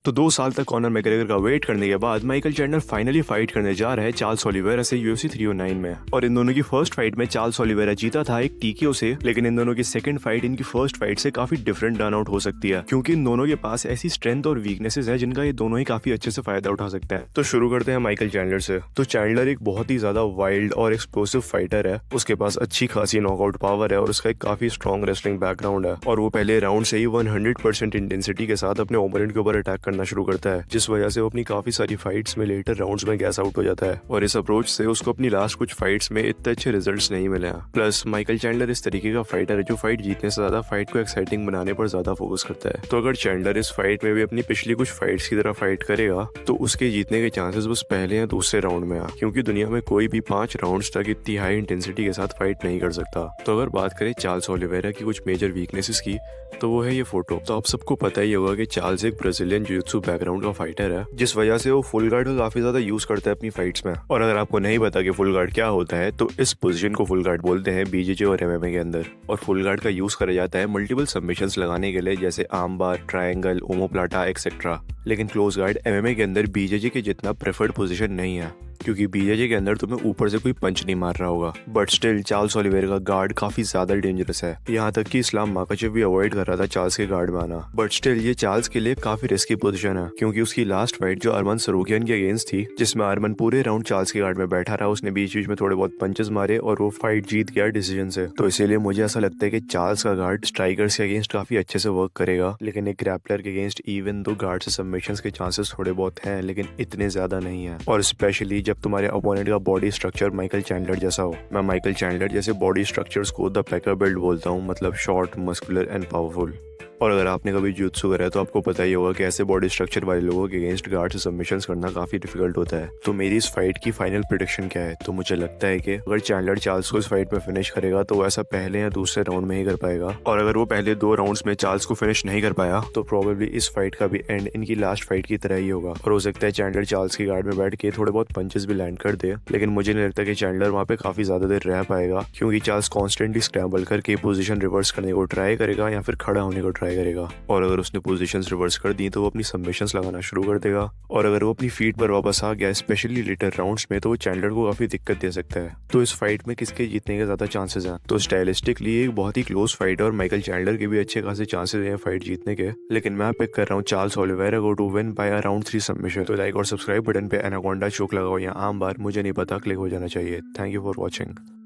तो 2 साल तक कॉनर मैग्रेगर का वेट करने के बाद माइकल चैंडलर फाइनली फाइट करने जा रहे हैं चार्ल्स ओलिवेरा से UFC 309 में। और इन दोनों की फर्स्ट फाइट में चार्ल्स ओलिवेरा जीता था एक TKO से, लेकिन इन दोनों की सेकंड फाइट इनकी फर्स्ट फाइट से काफी डिफरेंट टर्न आउट हो सकती है, क्योंकि इन दोनों के पास ऐसी स्ट्रेंथ और वीकनेसेस है जिनका ये दोनों ही काफी अच्छे से फायदा उठा सकते हैं। तो शुरू करते हैं माइकल चैंडलर से। तो चैंडलर एक बहुत ही ज्यादा वाइल्ड और एक्सप्लोसिव फाइटर है। उसके पास अच्छी खासी नॉकआउट पावर है और उसका एक काफी स्ट्रॉन्ग रेसलिंग बैकग्राउंड है, और वो पहले राउंड से ही 100% इंटेंसिटी के साथ अपने ओपोनेंट के ऊपर अटैक करना शुरू करता है, जिस वजह से वो अपनी काफी सारी फाइट्स में लेटर राउंड्स में गैस आउट हो जाता है। और इस अप्रोच से उसको अपनी लास्ट कुछ फाइट्स में इतने अच्छे रिजल्ट्स नहीं मिले हैं। प्लस माइकल चैंडलर इस तरीके का फाइटर है जो फाइट जीतने से ज्यादा फाइट को एक्साइटिंग बनाने पर ज्यादा फोकस करता है। तो अगर चैंडलर इस फाइट में भी अपनी पिछली कुछ फाइट्स की तरह फाइट करेगा तो उसके जीतने के चांसेस बस पहले या दूसरे राउंड में आ, क्योंकि दुनिया में कोई भी 5 राउंड्स तक इतनी हाई इंटेंसिटी के साथ फाइट नहीं कर सकता। तो अगर बात करें चार्ल्स ओलिवेरा की कुछ मेजर वीकनेसेस की, तो वो है ये फोटो। तो आप सबको पता ही होगा कि चार्ल्स एक ब्राजीलियन जिu-जित्सु बैकग्राउंड का फाइटर है, जिस वजह से वो फुल गार्ड को काफी ज्यादा यूज करता है अपनी फाइट्स में। और अगर आपको नहीं पता कि फुल गार्ड क्या होता है, तो इस पोजीशन को फुल गार्ड बोलते हैं BJJ और MMA के अंदर। और फुल गार्ड का यूज करा जाता है मल्टीपल सबमिशंस लगाने के लिए, जैसे आर्म बार, ट्रायंगल, ओमोप्लाटा एक्सेट्रा। लेकिन क्लोज गार्ड MMA के अंदर BJJ के जितना प्रेफर्ड पोजीशन नहीं है, क्योंकि BJJ के अंदर तुम्हें ऊपर से कोई पंच नहीं मार रहा होगा। बट स्टिल चार्ल्स ओलिवेरा का गार्ड काफी ज्यादा डेंजरस है, यहाँ तक कि इस्लाम माकाचेव भी अवॉइड कर रहा था चार्ल्स के गार्ड में आना। बट स्टिल ये चार्ल्स के लिए काफी रिस्की पोजीशन है, क्योंकि उसकी लास्ट फाइट जो अरमान सरूकियान के अगेंस्ट थी, जिसमें अरमान पूरे राउंड चार्ल्स के गार्ड में बैठा रहा, उसने बीच बीच में थोड़े बहुत पंचेस मारे और वो फाइट जीत गया डिसीजन से। तो इसीलिए मुझे ऐसा लगता है कि चार्ल्स का गार्ड स्ट्राइकर्स के अगेंस्ट काफी अच्छे से वर्क करेगा, लेकिन एक ग्रैपलर के अगेंस्ट इवन दो गार्ड से सबमिशंस के चांसेस थोड़े बहुत हैं, लेकिन इतने ज्यादा नहीं है। और स्पेशली जब तुम्हारे अपोनेंट का बॉडी स्ट्रक्चर माइकल चैंडलर जैसा हो। मैं माइकल चैंडलर जैसे बॉडी स्ट्रक्चर्स को द पैकर बिल्ड बोलता हूँ, मतलब शॉर्ट, मस्कुलर एंड पावरफुल। और अगर आपने कभी जिu-जित्सु करा है तो आपको पता ही होगा कि ऐसे बॉडी स्ट्रक्चर वाले लोगों के अगेंस्ट गार्ड से सबमिशंस करना काफी डिफिकल्ट होता है। तो मेरी इस फाइट की फाइनल प्रेडिक्शन क्या है, तो मुझे लगता है कि अगर चैंडलर चार्ल्स को इस फाइट में फिनिश करेगा तो वो ऐसा पहले या दूसरे राउंड में ही कर पाएगा। और अगर वो पहले 2 राउंड्स में चार्ल्स को फिनिश नहीं कर पाया तो प्रोबेबली इस फाइट का भी एंड इनकी लास्ट फाइट की तरह ही होगा। और हो सकता है चैंडलर चार्ल्स की गार्ड में बैठ के थोड़े बहुत पंचेस भी लैंड कर दे, लेकिन मुझे नहीं लगता कि चैंडलर वहाँ पे काफी ज्यादा देर रह पाएगा, क्योंकि चार्ल्स कॉन्स्टेंटली स्क्रैम्बल करके पोजीशन रिवर्स करने को ट्राई करेगा या फिर खड़ा होने को ट्राई करेगा। और अगर उसने पोजीशंस रिवर्स कर दी तो वो अपनी सबमिशंस लगाना शुरू कर देगा। और अगर वो अपनी फीट पर वापस आ गया, स्पेशली लेटर राउंड्स में, तो वो चैंडलर को काफी दिक्कत दे सकता है। तो इस फाइट में किसके जीतने के ज्यादा चांसेस हैं? तो स्टाइलिस्टिकली एक बहुत ही क्लोज फाइट है और माइकल चैंडलर के भी अच्छे खासे चांसेस हैं फाइट जीतने के, लेकिन मैं पिक कर रहा हूँ चार्ल्स ओलिवेरा को to win by around 3 submission. तो लाइक और सब्सक्राइब बटन पे एनाकोंडा चोक लगाओ या आर्म बार, मुझे नहीं पता, क्लिक हो जाना चाहिए। Thank you for watching.